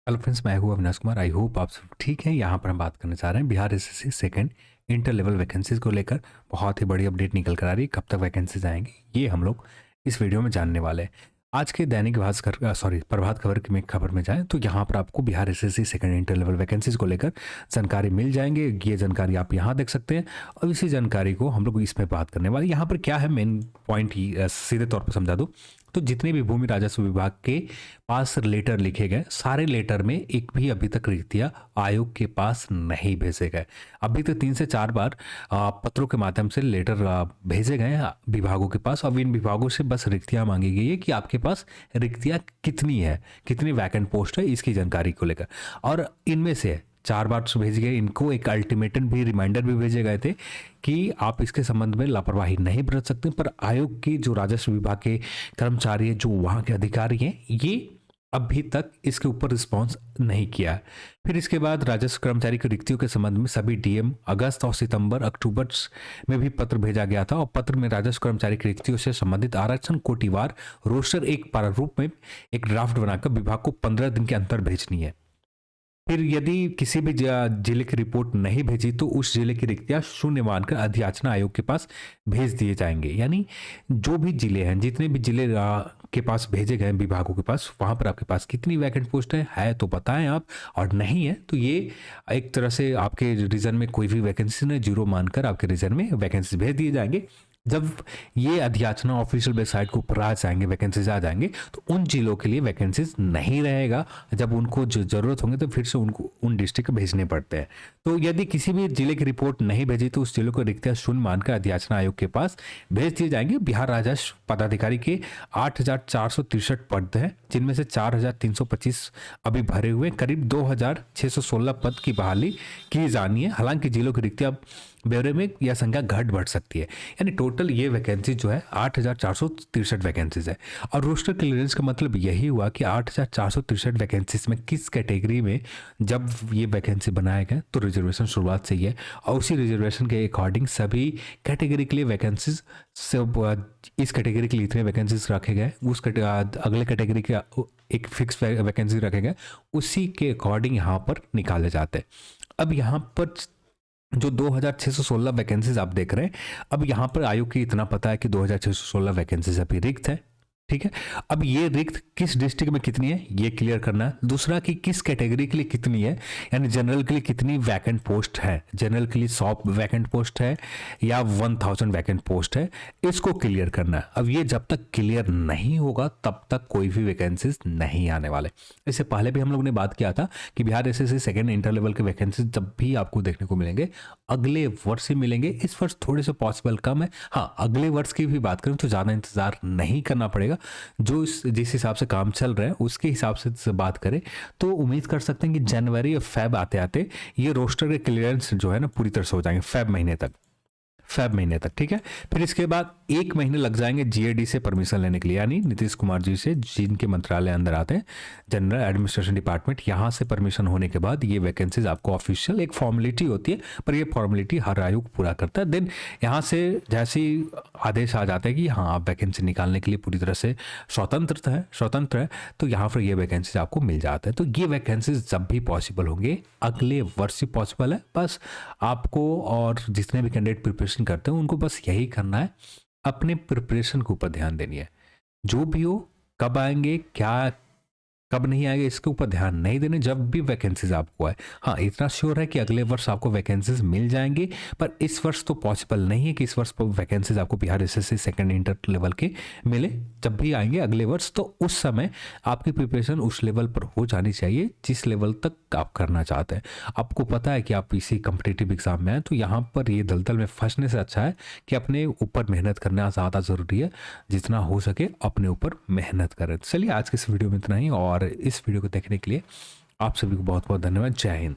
Hello friends, मैं हूँ Avinash Kumar. I hope आप सब ठीक हैं। यहाँ पर हम बात करने जा रहे हैं Bihar SSC second inter level vacancies को लेकर। बहुत ही बड़ी अपडेट निकल कर आ रही है। कब तक वैकेंसीज आएंगी ये हम लोग इस वीडियो में जानने वाले हैं। आज के दैनिक भास्कर प्रभात खबर की में खबर में जाएं तो यहाँ पर आपको Bihar SSC second inter level vacancies को लेकर जानकारी मिल जाएंगे। ये जानकारी आप यहाँ देख सकते हैं और इसी जानकारी को हम लोग इसमें बात करने वाले। यहाँ पर क्या है मेन पॉइंट ही सीधे तौर पर समझा दूँ तो जितने भी भूमि राजस्व विभाग के पास लेटर लिखे गए, सारे लेटर में एक भी अभी तक रिक्तियां आयोग के पास नहीं भेजे गए। अभी तक 3 से 4 बार पत्रों के माध्यम से लेटर भेजे गए हैं विभागों के पास। अब इन विभागों से बस रिक्तियां मांगी गई है कि आपके पास रिक्तियां कितनी है, कितनी वैकेंट पोस्ट है, इसकी जानकारी को लेकर। और इनमें से 4 बार भेज गए, इनको एक अल्टीमेटम भी, रिमाइंडर भी भेजे गए थे कि आप इसके संबंध में लापरवाही नहीं बरत सकते। पर आयोग के जो राजस्व विभाग के कर्मचारी हैं, जो वहाँ के अधिकारी हैं, ये अभी तक इसके ऊपर रिस्पॉन्स नहीं किया है। फिर इसके बाद राजस्व कर्मचारी की रिक्तियों के संबंध में सभी डीएम अगस्त और सितंबर अक्टूबर में भी पत्र भेजा गया था और पत्र में राजस्व कर्मचारी की रिक्तियों से संबंधित आरक्षण कोटिवार रोस्टर एक प्रारूप में एक ड्राफ्ट बनाकर विभाग को 15 दिन के अंतर भेजनी है। फिर यदि किसी भी जिले की रिपोर्ट नहीं भेजी तो उस जिले की रिक्तियां शून्य मानकर अधियाचना आयोग के पास भेज दिए जाएंगे। यानी जो भी जिले हैं, जितने भी जिले के पास भेजे गए विभागों के पास, वहां पर आपके पास कितनी वैकेंट पोस्ट है तो बताएं आप, और नहीं है तो ये एक तरह से आपके रीजन में कोई भी वैकेंसी ने जीरो मानकर आपके रीजन में वैकेंसी भेज दिए जाएंगे। जब ये अधियाचना ऑफिशियल वेबसाइट के ऊपर आ जाएंगे, वैकेंसीज आ जाएंगे, तो उन जिलों के लिए वैकेंसीज नहीं रहेगा। जब उनको जो जरूरत होंगे तो फिर से उनको उन डिस्ट्रिक्ट भेजने पड़ते हैं। तो यदि किसी भी जिले की रिपोर्ट नहीं भेजी तो उस जिले को रिक्तियां शून्य मानकर अधियाचना आयोग के पास भेज दिए जाएंगे। बिहार राजस्व पदाधिकारी के 8,463 पद हैं, जिनमें से 4,325 अभी भरे हुए, करीब 2,616 पद की बहाली की जानी है। हालांकि जिलों की रिक्तियां ब्यौरे में यह संख्या घट बढ़ सकती है। यानी टोटल ये वैकेंसी जो है 8,463 वैकेंसीज है। और रोस्टर क्लियरेंस का मतलब यही हुआ कि 8,463 वैकेंसीज में किस कैटेगरी में जब ये वैकेंसी बनाए गए तो रिजर्वेशन शुरुआत से ही है, और उसी रिजर्वेशन के अकॉर्डिंग सभी कैटेगरी के लिए वैकेंसीज सब, इस कैटेगरी के लिए इतने वैकेंसीज रखे गए, उस अगले कैटेगरी के एक फिक्स वैकेंसी रखे गए, उसी के अकॉर्डिंग यहाँ पर निकाले जाते हैं। अब यहाँ पर जो 2,616 वैकेंसीज आप देख रहे हैं, अब यहाँ पर आयोग की इतना पता है कि 2,616 वैकेंसीज अभी रिक्त है। ठीक है, अब ये रिक्त किस डिस्ट्रिक्ट में कितनी है ये क्लियर करना है। दूसरा कि किस कैटेगरी के लिए कितनी है, यानी जनरल के लिए कितनी वैकेंट पोस्ट है, जनरल के लिए 100 वैकेंट पोस्ट है या 1000 वैकेंट पोस्ट है, इसको क्लियर करना है। अब ये जब तक क्लियर नहीं होगा तब तक कोई भी वैकेंसीज नहीं आने वाले। इससे पहले भी हम लोग ने बात किया था कि Bihar SSC second inter level के वैकेंसीज जब भी आपको देखने को मिलेंगे अगले वर्ष ही मिलेंगे। इस वर्ष थोड़े से पॉसिबल कम है। हाँ, अगले वर्ष की भी बात करें तो ज़्यादा इंतजार नहीं करना पड़ेगा। जो जिस हिसाब से काम चल रहा है उसके हिसाब से बात करें तो उम्मीद कर सकते हैं कि जनवरी और फेब आते आते ये रोस्टर के क्लियरेंस जो है ना पूरी तरह से हो जाएंगे फेब महीने तक। ठीक है, फिर इसके बाद 1 महीने लग जाएंगे जीएडी से परमिशन लेने के लिए, यानी नीतीश कुमार जी से, जिनके मंत्रालय अंदर आते हैं, जनरल एडमिनिस्ट्रेशन डिपार्टमेंट, यहाँ से परमिशन होने के बाद ये वैकेंसीज आपको ऑफिशियल एक फॉर्मेलिटी होती है, पर ये फॉर्मेलिटी हर आयोग पूरा करता है। देन यहाँ से जैसे ही आदेश आ जाता है कि हाँ आप वैकेंसी निकालने के लिए पूरी तरह से स्वतंत्र है, तो यहाँ पर ये वैकेंसीज आपको मिल जाता है। तो ये वैकेंसीज जब भी पॉसिबल होंगे अगले वर्ष ही पॉसिबल है। बस आपको और जितने भी कैंडिडेट प्रिपरेशन करते हैं उनको बस यही करना है, अपने प्रिपरेशन के ऊपर ध्यान देनी है। जो भी हो, कब आएंगे क्या कब नहीं आएगा इसके ऊपर ध्यान नहीं देने, जब भी वैकेंसीज आपको आए। हाँ, इतना श्योर है कि अगले वर्ष आपको वैकेंसीज मिल जाएंगे, पर इस वर्ष तो पॉसिबल नहीं है कि इस वर्ष वैकेंसीज आपको Bihar SSC second inter level के मिले। जब भी आएंगे अगले वर्ष तो उस समय आपकी प्रिपरेशन उस लेवल पर हो जानी चाहिए जिस लेवल तक आप करना चाहते हैं। आपको पता है कि आप इसी कम्पिटिटिव एग्जाम में आए, तो यहाँ पर ये दलदल में फंसने से अच्छा है कि अपने ऊपर मेहनत करना ज़्यादा ज़रूरी है। जितना हो सके अपने ऊपर मेहनत करें। चलिए, आज के इस वीडियो में इतना ही, और इस वीडियो को देखने के लिए आप सभी को बहुत बहुत धन्यवाद। जय हिंद।